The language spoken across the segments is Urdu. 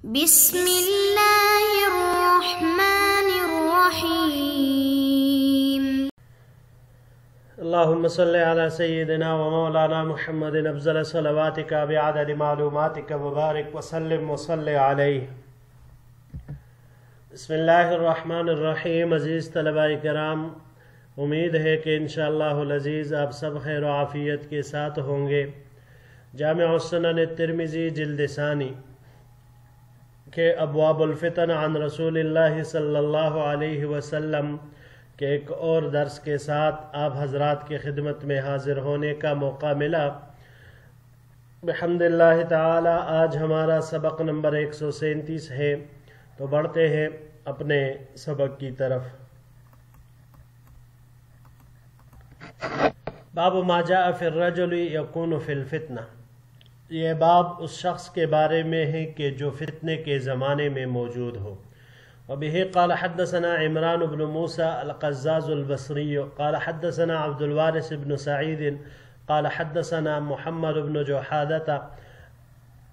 بسم اللہ الرحمن الرحیم اللهم صل على سيدنا ومولانا محمد افضل صلواتك بعدد معلوماتك وبارك وسلم وصل عليه. بسم اللہ الرحمن الرحیم. عزیز طلباء کرام، امید ہے کہ انشاءاللہ العزیز آپ سب خیر و عافیت کے ساتھ ہوں گے. جامع السنن الترمذی جلد ثانی کے ابواب الفتن عن رسول اللہ صلی اللہ علیہ وسلم کے ایک اور درس کے ساتھ آپ حضرات کی خدمت میں حاضر ہونے کا موقع ملا. بحمد اللہ تعالی آج ہمارا سبق نمبر 137 ہے، تو بڑھتے ہیں اپنے سبق کی طرف. باب ما جاء فی الرجل یکون فی الفتنہ. یہ باب اس شخص کے بارے میں ہے کہ جو فتنے کے زمانے میں موجود ہو. وبه قال حدثنا عمران بن موسى القزاز البصري قال حدثنا عبد الوارث بن سعيد قال حدثنا محمد بن جحادة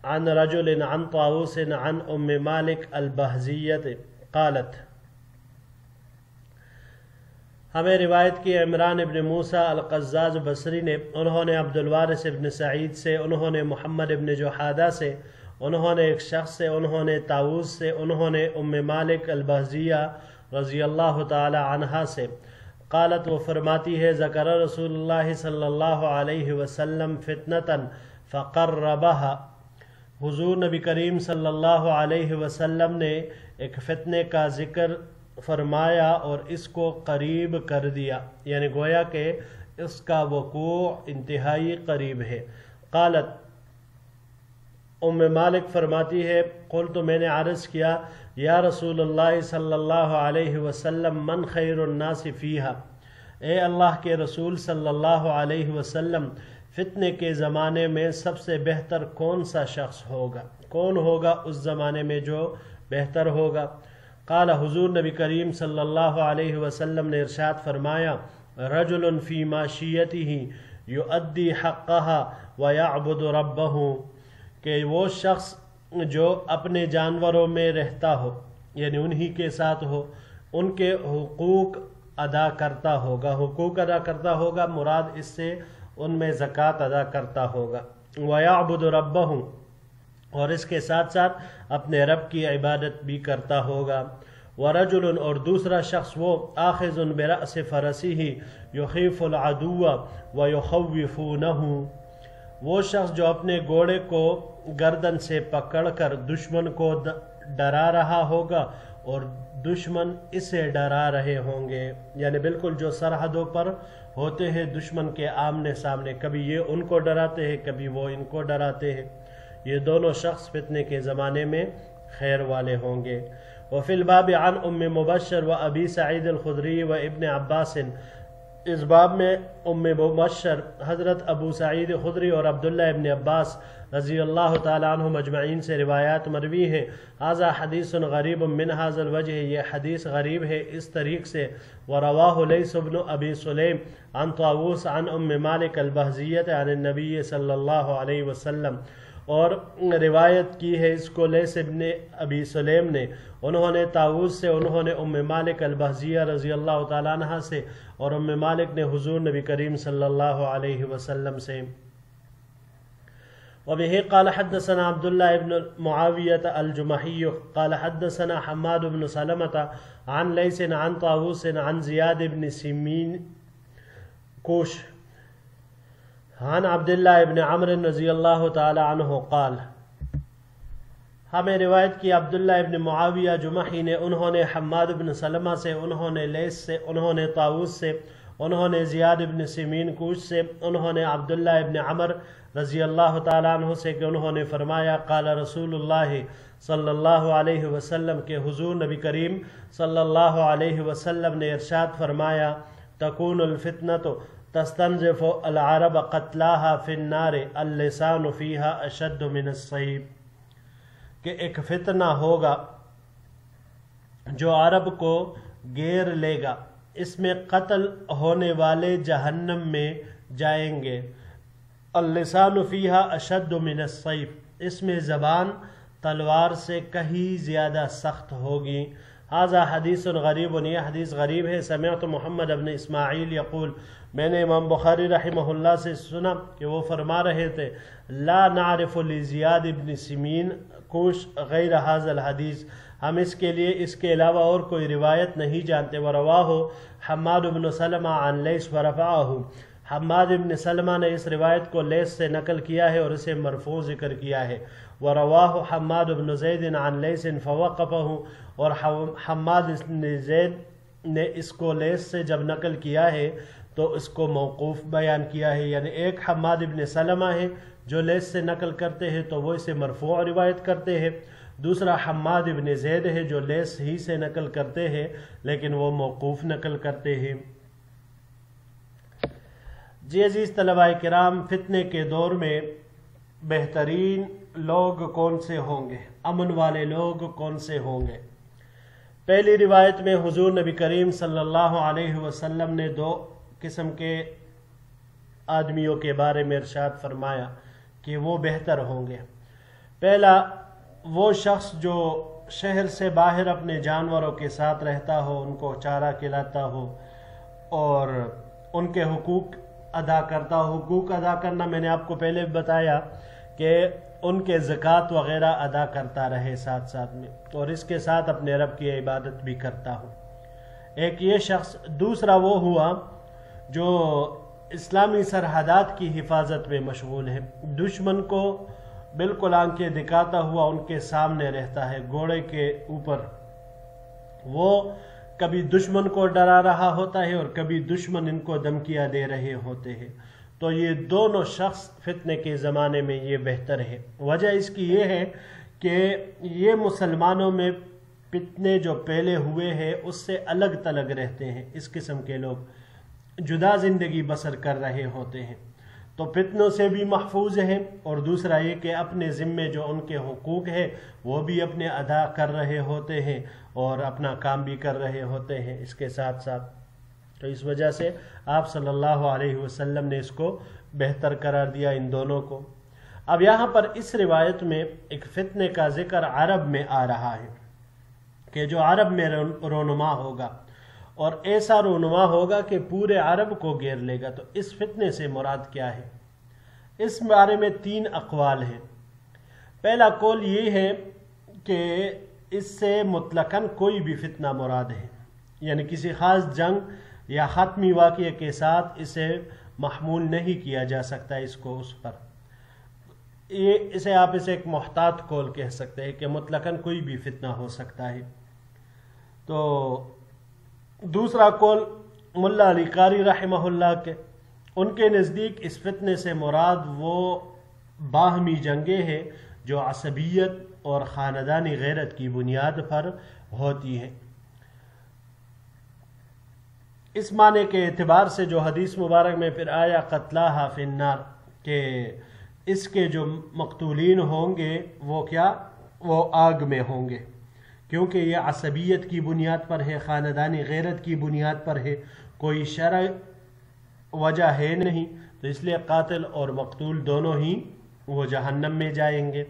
عن رجل عن طاووس عن ام مالك البهزية قالت. ہمیں روایت کی عمران ابن موسیٰ القزاز بصری نے، انہوں نے عبد الوارث ابن سعید سے، انہوں نے محمد ابن جحادہ سے، انہوں نے ایک شخص سے، انہوں نے طاووس سے، انہوں نے ام مالک البہزیہ رضی اللہ تعالی عنہا سے. قالت، وہ فرماتی ہے، ذکر رسول اللہ صلی اللہ علیہ وسلم فتنة فقربها. حضور نبی کریم صلی اللہ علیہ وسلم نے ایک فتنے کا ذکر فرمایا اور اس کو قریب کر دیا، یعنی گویا کہ اس کا وقوع انتہائی قریب ہے. قالت، ام مالک فرماتی ہے، قلت، میں نے عرض کیا، یا رسول اللہ صلی اللہ علیہ وسلم، من خیر الناس فیہا. اے اللہ کے رسول صلی اللہ علیہ وسلم، فتنے کے زمانے میں سب سے بہتر کون سا شخص ہوگا؟ کون ہوگا اس زمانے میں جو بہتر ہوگا؟ قال، حضور نبی کریم صلی اللہ علیہ وسلم نے ارشاد فرمایا، رجل فی معاشیتہ یؤدی حقہا ویعبد ربہ، کہ وہ شخص جو اپنے جانوروں میں رہتا ہو، یعنی انہی کے ساتھ ہو، ان کے حقوق ادا کرتا ہوگا. حقوق ادا کرتا ہوگا مراد اس سے ان میں زکوٰۃ ادا کرتا ہوگا. ویعبد ربہ، اور اس کے ساتھ ساتھ اپنے رب کی عبادت بھی کرتا ہوگا. ورجل، اور دوسرا شخص وہ، آخذ برأس فرسہ یخیف العدو ویخوفونہ، وہ شخص جو اپنے گھوڑے کو گردن سے پکڑ کر دشمن کو ڈرا رہا ہوگا اور دشمن اسے ڈرا رہے ہوں گے. یعنی بالکل جو سرحدوں پر ہوتے ہیں دشمن کے آمنے سامنے، کبھی یہ ان کو ڈراتے ہیں، کبھی وہ ان کو ڈراتے ہیں. یہ دونوں شخص فتنے کے زمانے میں خیر والے ہوں گے. وفی الباب عن ام مبشر و ابی سعید الخدری و ابن عباس. اس باب میں ام مبشر، حضرت ابو سعید خدری اور عبداللہ ابن عباس رضی اللہ تعالیٰ عنہ مجمعین سے روایات مروی ہیں. ھذا حدیث غریب من ھذا الوجہ، یہ حدیث غریب ہے اس طریق سے. ورواہ لیث بن ابی سلیم عن طاووس عن ام مالک البہزیۃ عن النبی صلی اللہ علیہ وسلم، اور روایت کی ہے اس کو لیث ابن ابی سلیم نے، انہوں نے طاووس سے، انہوں نے ام مالک البہزیہ رضی اللہ تعالیٰ عنہ سے، اور ام مالک نے حضور نبی کریم صلی اللہ علیہ وسلم سے. وبه قال حدثنا عبد الله بن معاوية الجمحي قال حدثنا حماد بن سلمة عن ليث عن طاووس عن زياد بن سمين كوش عن عبد الله بن عمرو رضی اللہ تعالی عنہ قال. ہمیں روایت کی عبداللہ ابن معاویہ جمحی نے، انہوں نے حماد بن سلمہ سے، انہوں نے لیث سے، انہوں نے طاووس سے، انہوں نے زیاد بن سمین کوش سے، انہوں نے عبداللہ ابن عمر رضی اللہ تعالیٰ عنہ سے کہ انہوں نے فرمایا، قال رسول اللہ صلی اللہ علیہ وسلم، کہ حضور نبی کریم صلی اللہ علیہ وسلم نے ارشاد فرمایا، تکون الفتنۃ تستنزف العرب قتلاها فی النار اللسان فیہا اشد من السیف، کہ ایک فتنہ ہوگا جو عرب کو گھیر لے گا، اس میں قتل ہونے والے جہنم میں جائیں گے. اللسان فیہا اشد من السیف، اس میں زبان تلوار سے کہیں زیادہ سخت ہوگی. ھذا حدیث غریب، یہ حدیث غریب ہے. سمعت محمد ابن اسماعیل یقول، میں نے امام بخاری رحمہ اللہ سے سنا کہ وہ فرما رہے تھے لا نعرف لزیاد ابن سمین کوش غیر ھذا الحدیث، ہم اس کے لیے اس کے علاوہ اور کوئی روایت نہیں جانتے. ورواہ حماد بن سلمہ عن لیث ورفعہ، حماد بن سلمہ نے اس روایت کو لیث سے نقل کیا ہے اور اسے مرفوع ذکر کیا ہے. وَرَوَاهُ حماد بن زید عن لیث فوقفه، اور حماد بن زید نے اس کو لیث سے جب نقل کیا ہے تو اس کو موقوف بیان کیا ہے. یعنی ایک حماد بن سلمہ ہے جو لیث سے نقل کرتے ہیں تو وہ اسے مرفوع روایت کرتے ہیں، دوسرا حماد بن زید ہے جو لیث ہی سے نقل کرتے ہیں لیکن وہ موقوف نقل کرتے ہیں. جی عزیز طلباء کرام، فتنے کے دور میں بہترین لوگ کون سے ہوں گے، امن والے لوگ کون سے ہوں گے؟ پہلی روایت میں حضور نبی کریم صلی اللہ علیہ وسلم نے دو قسم کے آدمیوں کے بارے میں ارشاد فرمایا کہ وہ بہتر ہوں گے. پہلا وہ شخص جو شہر سے باہر اپنے جانوروں کے ساتھ رہتا ہو، ان کو چارہ کھلاتا ہو اور ان کے حقوق ادا کرتا ہو. حقوق ادا کرنا میں نے آپ کو پہلے بتایا کہ ان کے زکوٰۃ وغیرہ ادا کرتا رہے ساتھ ساتھ میں، اور اس کے ساتھ اپنے رب کی عبادت بھی کرتا ہو. ایک یہ شخص. دوسرا وہ ہوا جو اسلامی سرحدات کی حفاظت میں مشغول ہے، دشمن کو بالکل آنکھیں دکھاتا ہوا ان کے سامنے رہتا ہے گھوڑے کے اوپر. وہ کبھی دشمن کو ڈرا رہا ہوتا ہے اور کبھی دشمن ان کو دھمکیاں دے رہے ہوتے ہیں. تو یہ دونوں شخص فتنے کے زمانے میں یہ بہتر ہے. وجہ اس کی یہ ہے کہ یہ مسلمانوں میں فتنے جو پہلے ہوئے ہیں اس سے الگ تلگ رہتے ہیں. اس قسم کے لوگ جدا زندگی بسر کر رہے ہوتے ہیں تو فتنوں سے بھی محفوظ ہیں، اور دوسرا یہ کہ اپنے ذمے جو ان کے حقوق ہیں وہ بھی اپنے ادا کر رہے ہوتے ہیں اور اپنا کام بھی کر رہے ہوتے ہیں اس کے ساتھ ساتھ. تو اس وجہ سے آپ صلی اللہ علیہ وسلم نے اس کو بہتر قرار دیا ان دونوں کو. اب یہاں پر اس روایت میں ایک فتنے کا ذکر عرب میں آ رہا ہے کہ جو عرب میں رونما ہوگا اور ایسا رونما ہوگا کہ پورے عرب کو گھیر لے گا. تو اس فتنے سے مراد کیا ہے؟ اس بارے میں 3 اقوال ہیں. پہلا قول یہ ہے کہ اس سے مطلقاً کوئی بھی فتنہ مراد ہے، یعنی کسی خاص جنگ یا حتمی واقعے کے ساتھ اسے محمول نہیں کیا جا سکتا اس کو اس پر. اسے آپ اسے ایک محتاط قول کہہ سکتے ہیں کہ مطلقاً کوئی بھی فتنہ ہو سکتا ہے. تو دوسرا قول ملا علی قاری رحمہ اللہ کے، ان کے نزدیک اس فتنے سے مراد وہ باہمی جنگیں ہیں جو عصبیت اور خاندانی غیرت کی بنیاد پر ہوتی ہیں. اس معنی کے اعتبار سے جو حدیث مبارک میں پھر آیا قتلاھا فی النار، کہ اس کے جو مقتولین ہوں گے وہ کیا، وہ آگ میں ہوں گے، کیونکہ یہ عصبیت کی بنیاد پر ہے، خاندانی غیرت کی بنیاد پر ہے، کوئی شرعی وجہ ہے نہیں، تو اس لیے قاتل اور مقتول دونوں ہی وہ جہنم میں جائیں گے.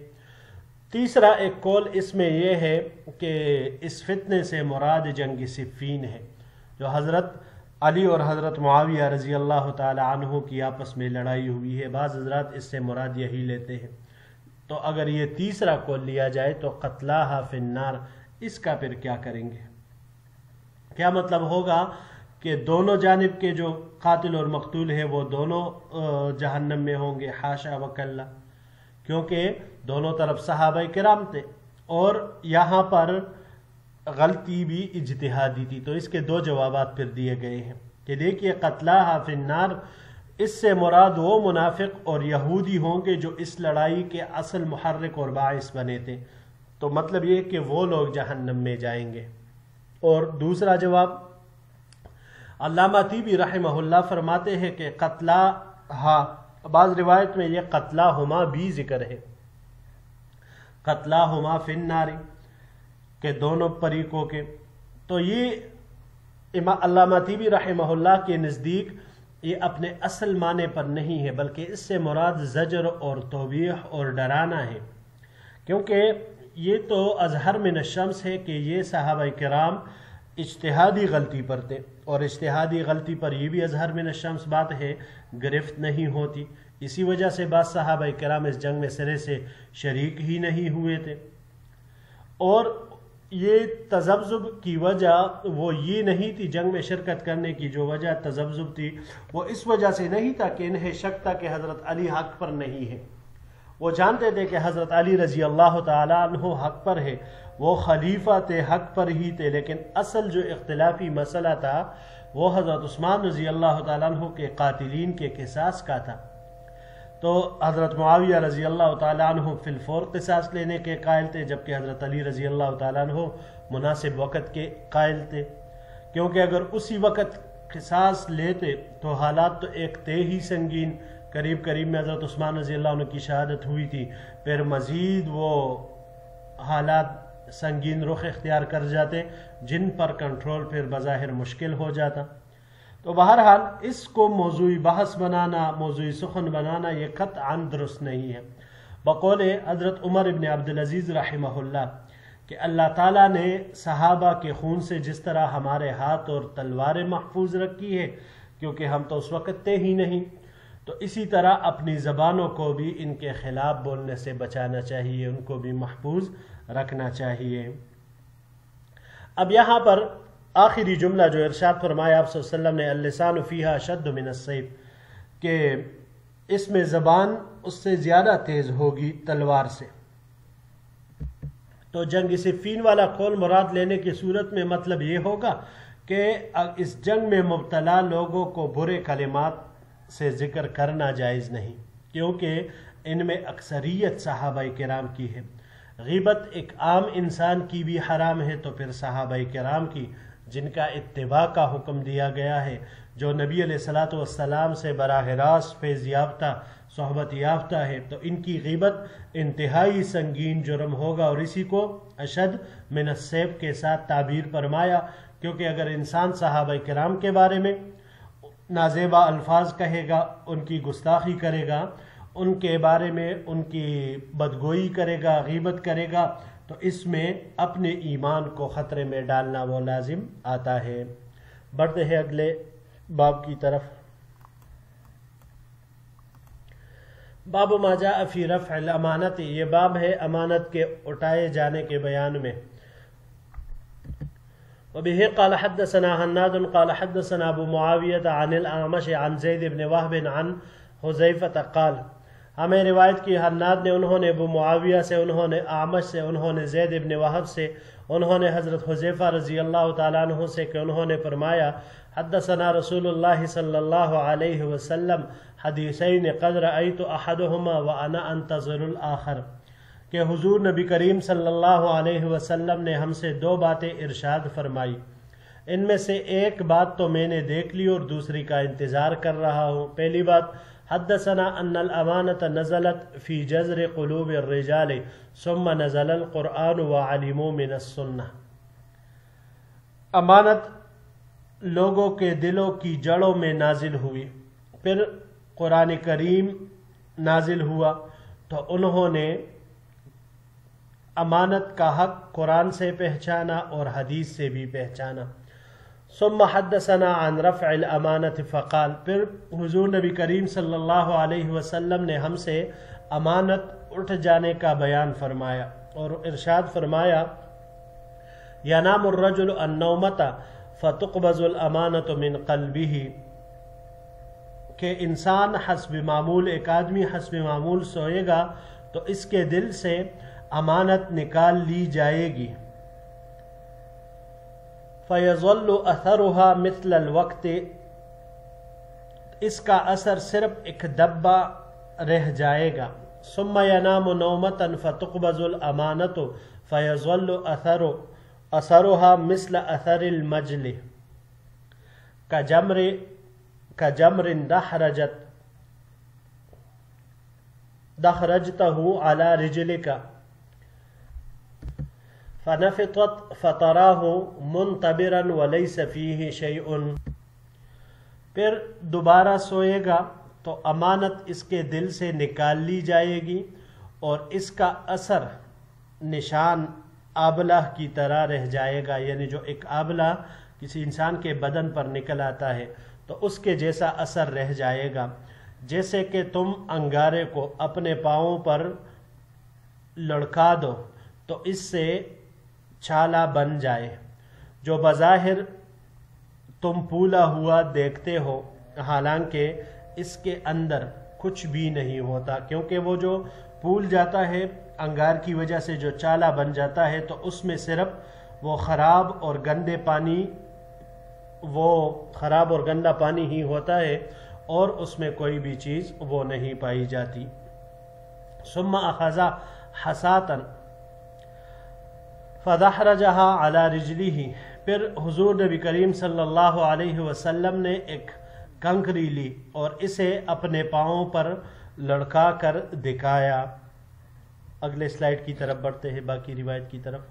تیسرا ایک قول اس میں یہ ہے کہ اس فتنے سے مراد جنگ صفین ہے، جو حضرت علی اور حضرت معاویہ رضی اللہ تعالی عنہ کی آپس میں لڑائی ہوئی ہے. بعض حضرات اس سے مراد یہی لیتے ہیں. تو اگر یہ تیسرا قول لیا جائے تو قتلاھا فی النار، اس کا پھر کیا کریں گے؟ کیا مطلب ہوگا کہ دونوں جانب کے جو قاتل اور مقتول ہیں وہ دونوں جہنم میں ہوں گے؟ حاشا وکلا، کیونکہ دونوں طرف صحابہ کرام تھے اور یہاں پر غلطی بھی اجتہادی تھی. تو اس کے 2 جوابات پھر دیے گئے ہیں کہ دیکھیے قتلاھا فی النار، اس سے مراد وہ منافق اور یہودی ہوں گے جو اس لڑائی کے اصل محرک اور باعث بنے تھے، تو مطلب یہ کہ وہ لوگ جہنم میں جائیں گے. اور دوسرا جواب علامہ طیبی رحمہ اللہ فرماتے ہیں کہ قتلاھا، بعض روایت میں یہ قتلاھما بھی ذکر ہے، قتلاھما فی النار، کہ دونوں فریقوں کے. تو یہ علامہ طیبی رحمہ اللہ کے نزدیک یہ اپنے اصل معنی پر نہیں ہے، بلکہ اس سے مراد زجر اور توبیخ اور ڈرانا ہے، کیونکہ یہ تو اظہر من الشمس ہے کہ یہ صحابہ کرام اجتہادی غلطی پر تھے، اور اجتہادی غلطی پر یہ بھی اظہر من الشمس بات ہے، گرفت نہیں ہوتی۔ اسی وجہ سے بعض صحابہ کرام اس جنگ میں سرے سے شریک ہی نہیں ہوئے تھے، اور یہ تذبذب کی وجہ وہ یہ نہیں تھی، جنگ میں شرکت کرنے کی جو وجہ تذبذب تھی وہ اس وجہ سے نہیں تھا کہ انہیں شک تھا کہ حضرت علی حق پر نہیں ہے۔ وہ جانتے تھے کہ حضرت علی رضی اللہ تعالیٰ عنہ حق پر ہے، وہ خلیفہ تھے، حق پر ہی تھے، لیکن اصل جو اختلافی مسئلہ تھا وہ حضرت عثمان رضی اللہ تعالیٰ عنہ کے قاتلین کے قصاص کا تھا۔ تو حضرت معاویہ رضی اللہ تعالیٰ عنہ فی الفور قصاص لینے کے قائل تھے، جبکہ حضرت علی رضی اللہ تعالیٰ عنہ مناسب وقت کے قائل تھے، کیونکہ اگر اسی وقت قصاص لیتے تو حالات تو ایک تھے ہی سنگین۔ قریب میں حضرت عثمان رضی اللہ عنہ کی شہادت ہوئی تھی، پھر مزید وہ حالات سنگین رخ اختیار کر جاتے جن پر کنٹرول پھر بظاہر مشکل ہو جاتا۔ تو بہرحال اس کو موضوعی بحث بنانا، موضوعی سخن بنانا یہ قطعاً درست نہیں ہے۔ بقول حضرت عمر ابن عبدالعزیز رحمہ اللہ کہ اللہ تعالیٰ نے صحابہ کے خون سے جس طرح ہمارے ہاتھ اور تلواریں محفوظ رکھی ہے، کیونکہ ہم تو اس وقت تھے ہی نہیں، تو اسی طرح اپنی زبانوں کو بھی ان کے خلاف بولنے سے بچانا چاہیے، ان کو بھی محفوظ رکھنا چاہیے۔ اب یہاں پر آخری جملہ جو ارشاد فرمایا آپ صلی اللہ علیہ وسلم نے، اللسان فیہا اشد من السیف، کہ اس میں زبان اس سے زیادہ تیز ہوگی تلوار سے۔ تو جنگ صفین والا قول مراد لینے کی صورت میں مطلب یہ ہوگا کہ اس جنگ میں مبتلا لوگوں کو برے کلمات سے ذکر کرنا جائز نہیں، کیونکہ ان میں اکثریت صحابہ کرام کی ہے۔ غیبت ایک عام انسان کی بھی حرام ہے، تو پھر صحابہ کرام کی جن کا اتباع کا حکم دیا گیا ہے، جو نبی علیہ الصلوۃ والسلام سے براہ راست فیض یافتہ، صحبت یافتہ ہے، تو ان کی غیبت انتہائی سنگین جرم ہوگا، اور اسی کو اشد من السیف کے ساتھ تعبیر فرمایا، کیونکہ اگر انسان صحابہ کرام کے بارے میں نازیبا الفاظ کہے گا، ان کی گستاخی کرے گا، ان کے بارے میں ان کی بدگوئی کرے گا، غیبت کرے گا، تو اس میں اپنے ایمان کو خطرے میں ڈالنا وہ لازم آتا ہے۔ بڑھتے ہیں اگلے باب کی طرف۔ باب ما جاء فی رفع الامانت، یہ باب ہے امانت کے اٹھائے جانے کے بیان میں۔ وبه قال حدثنا حناد قال حدثنا ابو معاویہ عن الاعمش عن زید بن وهب عن حذیفہ قال، ہمیں روایت کی حناد نے، انہوں نے ابو معاویہ سے، انہوں نے اعمش سے، انہوں نے زید بن وہب سے، انہوں نے حضرت حذیفہ رضی اللہ تعالیٰ عنہ سے کہ انہوں نے فرمایا، حدثنا رسول اللہ صلی اللہ علیہ وسلم حدیثین قد رأیت احدہما وانا انتظر الاخر، کہ حضور نبی کریم صلی اللہ علیہ وسلم نے ہم سے دو باتیں ارشاد فرمائی، ان میں سے ایک بات تو میں نے دیکھ لی اور دوسری کا انتظار کر رہا ہوں۔ پہلی بات، حدثنا ان الامانت نزلت فی جذر قلوب الرجال ثم نزل القرآن وعلموا من السنہ، امانت لوگوں کے دلوں کی جڑوں میں نازل ہوئی، پھر قرآن کریم نازل ہوا تو انہوں نے امانت کا حق قرآن سے پہچانا اور حدیث سے بھی پہچانا۔ ثم حدثنا عن رفع الامانت فقال، پھر حضور نبی کریم صلی اللہ علیہ وسلم نے ہم سے امانت اٹھ جانے کا بیان فرمایا اور ارشاد فرمایا، ینام الرجل النومۃ فتقبض الامانۃ من قلبہ، کہ انسان حسب معمول، ایک آدمی حسب معمول سوئے گا تو اس کے دل سے امانت نکال لی جائے گی، فَيَظَلُّ أَثَرُهَا مِثْلَ الْوَقْتِ، اس کا اثر صرف ایک دبہ رہ جائے گا، ثُمَّ يَنَامُ نَوْمَةً فَتُقْبَضُ الْأَمَانَةُ فَيَظَلُّ أَثَرُهَا مِثْلَ أَثَرِ الْمَجْلِ كَجَمْرٍ دَخْرَجْتَهُ عَلَى رِجْلِكَ فنفطت فتراہ منتبرا ولیس فیہ شیء، پھر دوبارہ سوئے گا تو امانت اس کے دل سے نکال لی جائے گی اور اس کا اثر نشان آبلہ کی طرح رہ جائے گا، یعنی جو ایک آبلہ کسی انسان کے بدن پر نکل آتا ہے تو اس کے جیسا اثر رہ جائے گا، جیسے کہ تم انگارے کو اپنے پاؤں پر لڑکا دو تو اس سے چھالا بن جائے، جو بظاہر تم پھولا ہوا دیکھتے ہو حالانکہ اس کے اندر کچھ بھی نہیں ہوتا، کیونکہ وہ جو پھول جاتا ہے انگار کی وجہ سے جو چالا بن جاتا ہے تو اس میں صرف وہ خراب اور گندا پانی ہی ہوتا ہے اور اس میں کوئی بھی چیز وہ نہیں پائی جاتی۔ ثم اخذ حساتا فدحرجها على رجله، پھر حضور نبی کریم صلی اللہ علیہ وسلم نے ایک کنکری لی اور اسے اپنے پاؤں پر لڑکا کر دکھایا۔ اگلے سلائیڈ کی طرف بڑھتے ہیں، باقی روایت کی طرف۔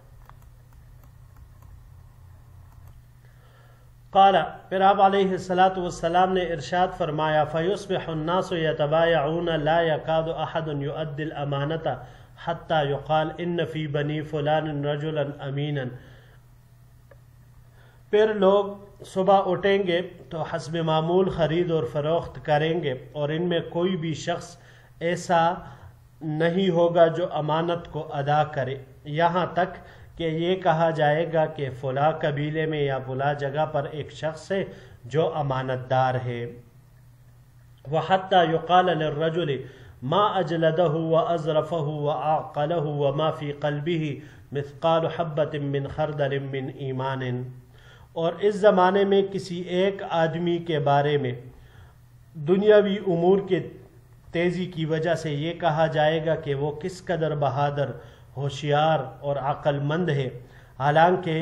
قال، پھر آپ علیہ السلام نے ارشاد فرمایا، فَيُصْبِحُ النَّاسُ يَتَبَايَعُونَ لَا يَكَادُ أَحَدٌ يُؤَدِّي الْأَمَانَةَ حَتَّى يُقَالَ إِنَّ فِي بَنِي فُلَانٍ رَجُلًا أَمِينًا۔ پھر لوگ صبح اٹھیں گے تو حسب معمول خرید اور فروخت کریں گے اور ان میں کوئی بھی شخص ایسا نہیں ہوگا جو امانت کو ادا کرے، یہاں تک کہ یہ کہا جائے گا کہ فلاں قبیلے میں یا فلاں جگہ پر ایک شخص ہے جو امانت دار ہے۔ وَحَتَّى يُقَالَ لِلرَّجُلِ مَا أَجْلَدَهُ وَأَزْرَفَهُ وَأَعْقَلَهُ وَمَا فِي قَلْبِهِ مِثْقَالُ حَبَّةٍ مِّنْ خَرْدَلٍ مِّنْ ایمان۔ اور اس زمانے میں کسی ایک آدمی کے بارے میں دنیاوی امور کے تیزی کی وجہ سے یہ کہا جائے گا کہ وہ کس قدر بہادر، ہوشیار اور عقل مند ہے، حالانکہ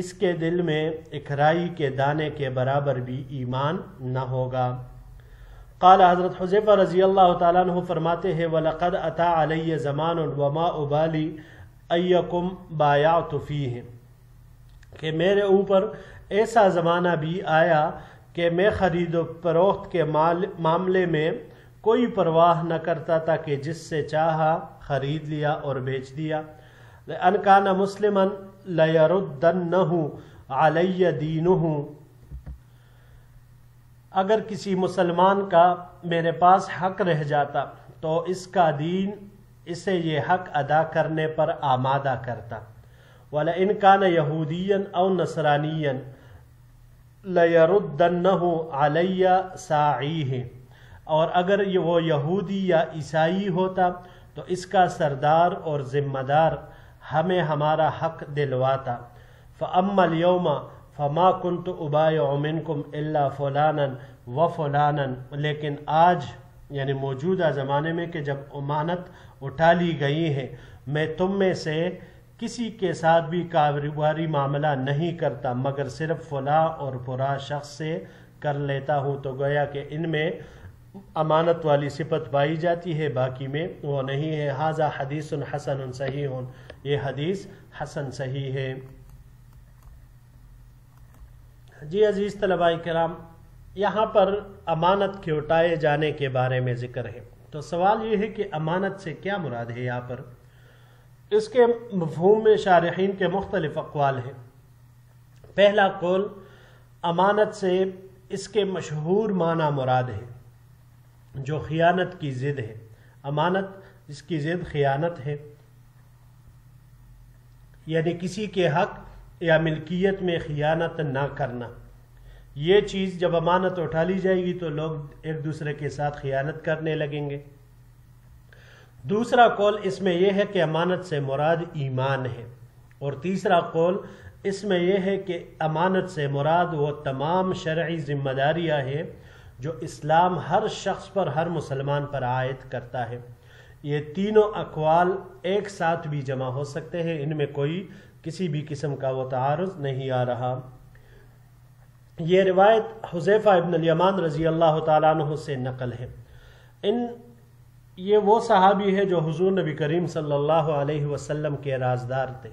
اس کے دل میں ایک رائی کے دانے کے برابر بھی ایمان نہ ہوگا۔ قال، حضرت حذیفہ رضی اللہ تعالیٰ عنہ فرماتے ہیں، وَلَقَدْ أَتَى عَلَيَّ زَمَانٌ وَمَا أُبَالِي أَيَّكُمْ بَايَعْتُ فِيهِ، کہ میرے اوپر ایسا زمانہ بھی آیا کہ میں خرید و فروخت کے معاملے میں کوئی پرواہ نہ کرتا تھا کہ جس سے چاہا خرید لیا اور بیچ دیا۔ لأن كان مسلما ليردنه علي دينه، اگر کسی مسلمان کا میرے پاس حق رہ جاتا تو اس کا دین اسے یہ حق ادا کرنے پر آمادہ کرتا۔ وَلَئِنْ كَانَ يَهُودِيًّا أَوْ نَصْرَانِيًّا لَيَرُدَّنَّهُ عَلَيَّ سَاعِيهِ، اور اگر وہ یہودی یا عیسائی ہوتا تو اس کا سردار اور ذمہ دار ہمیں ہمارا حق دلواتا۔ فَأَمَّا الْيَوْمَ فَمَا كُنْتُ أُبَايِعُ مِنْكُمْ إِلَّا فُلَانًا وَفُلَانًا، لیکن آج یعنی موجودہ زمانے میں کہ جب امانت اٹھا لی گئی ہے، میں تم میں سے کسی کے ساتھ بھی کاروباری معاملہ نہیں کرتا مگر صرف فلاں اور فلاں شخص سے کر لیتا ہوں، تو گویا کہ ان میں امانت والی صفت پائی جاتی ہے، باقی میں وہ نہیں ہے۔ ھذا حدیث حسن صحیح، یہ حدیث حسن صحیح ہے۔ جی عزیز طلباء کرام، یہاں پر امانت کے اٹھائے جانے کے بارے میں ذکر ہے، تو سوال یہ ہے کہ امانت سے کیا مراد ہے یہاں پر؟ اس کے مفہوم میں شارحین کے مختلف اقوال ہیں۔ پہلا قول، امانت سے اس کے مشہور معنی مراد ہے جو خیانت کی ضد ہے۔ امانت جس کی ضد خیانت ہے، یعنی کسی کے حق یا ملکیت میں خیانت نہ کرنا۔ یہ چیز جب امانت اٹھا لی جائے گی تو لوگ ایک دوسرے کے ساتھ خیانت کرنے لگیں گے۔ دوسرا قول اس میں یہ ہے کہ امانت سے مراد ایمان ہے، اور تیسرا قول اس میں یہ ہے کہ امانت سے مراد وہ تمام شرعی ذمہ داریاں ہیں جو اسلام ہر شخص پر، ہر مسلمان پر عائد کرتا ہے۔ یہ تینوں اقوال ایک ساتھ بھی جمع ہو سکتے ہیں، ان میں کوئی کسی بھی قسم کا وہ تعارض نہیں آ رہا۔ یہ روایت حذیفہ ابن الیمان رضی اللہ تعالیٰ عنہ سے نقل ہے۔ یہ وہ صحابی ہے جو حضور نبی کریم صلی اللہ علیہ وسلم کے رازدار تھے۔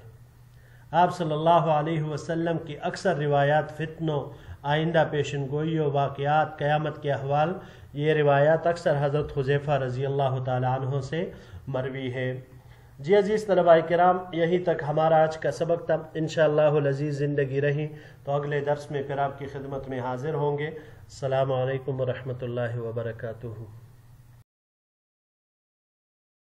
آپ صلی اللہ علیہ وسلم کی اکثر روایات فتنوں، آئندہ پیشن گوئیوں، واقعات، قیامت کے احوال، یہ روایات اکثر حضرت حذیفہ رضی اللہ تعالیٰ عنہ سے مروی ہے۔ جی عزیز طلباء کرام، یہیں تک ہمارا آج کا سبق تھا۔ انشاءاللہ العزیز زندگی رہی تو اگلے درس میں پھر آپ کی خدمت میں حاضر ہوں گے۔ السلام علیکم ورحمۃ اللہ وبرکاتہ۔